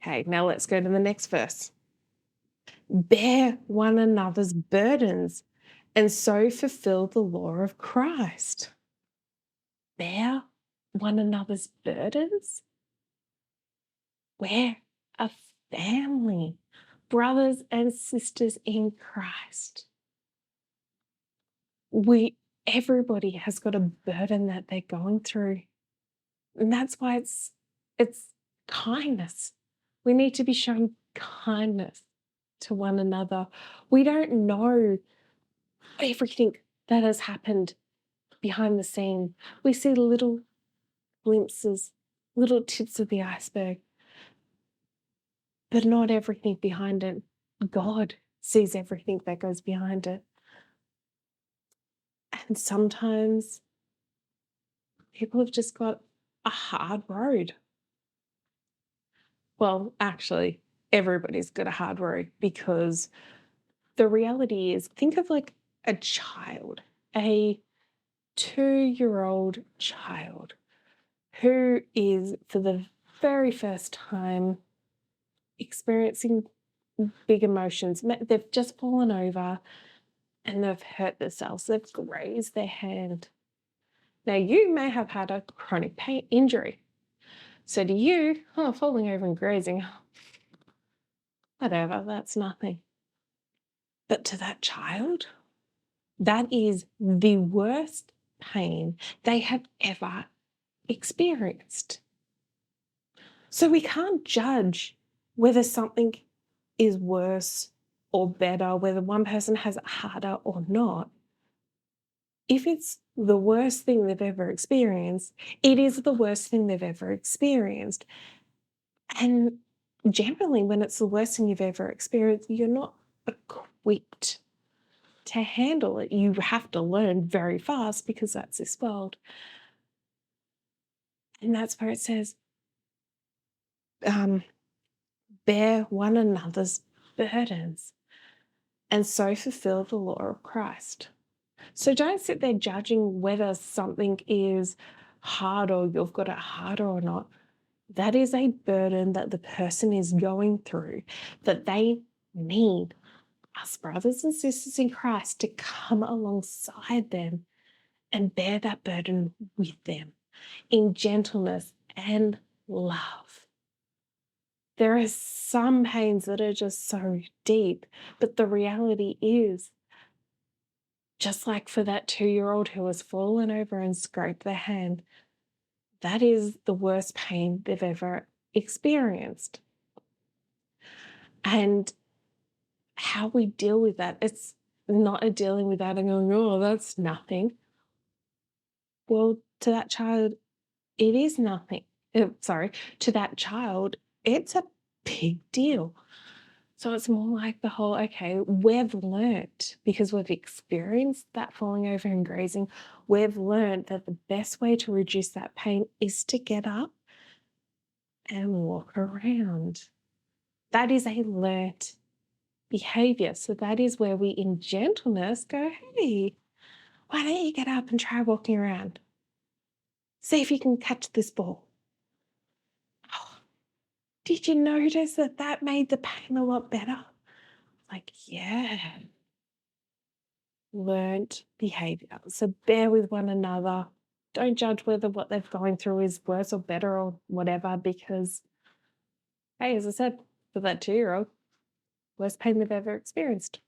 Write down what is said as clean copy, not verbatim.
Okay, now let's go to the next verse. Bear one another's burdens and so fulfill the law of Christ. Bear one another's burdens? We're a family, brothers and sisters in Christ. Everybody has got a burden that they're going through. And that's why it's kindness. We need to be showing kindness to one another. We don't know everything that has happened behind the scene. We see little glimpses, little tips of the iceberg, but not everything behind it. God sees everything that goes behind it. And sometimes people have just got a hard road. Well, actually, everybody's got a hard road, because the reality is, think of like a child, a 2-year-old child who is for the very first time experiencing big emotions. They've just fallen over and they've hurt themselves. They've grazed their hand. Now, you may have had a chronic pain injury. So to you, falling over and grazing, whatever, that's nothing. But to that child, that is the worst pain they have ever experienced. So we can't judge whether something is worse or better, whether one person has it harder or not. If it's the worst thing they've ever experienced, it is the worst thing they've ever experienced. And generally, when it's the worst thing you've ever experienced, you're not equipped to handle it. You have to learn very fast, because that's this world. And that's where it says, bear one another's burdens and so fulfill the law of Christ. So don't sit there judging whether something is hard or you've got it harder or not. That is a burden that the person is going through, that they need us brothers and sisters in Christ to come alongside them and bear that burden with them in gentleness and love. There are some pains that are just so deep, but the reality is, just like for that 2-year-old who has fallen over and scraped their hand, that is the worst pain they've ever experienced. And how we deal with that, it's not a dealing with that and going, oh, that's nothing. Well, to that child, it is nothing. To that child, it's a big deal. So it's more like the whole, okay, we've learnt, because we've experienced that falling over and grazing, we've learnt that the best way to reduce that pain is to get up and walk around. That is a learnt behavior. So that is where we, in gentleness, go, hey, why don't you get up and try walking around? See if you can catch this ball. Oh, did you notice that made the pain a lot better? Like, yeah. Learned behavior. So bear with one another. Don't judge whether what they're going through is worse or better or whatever, because, hey, as I said, for that 2-year-old, worst pain they've ever experienced.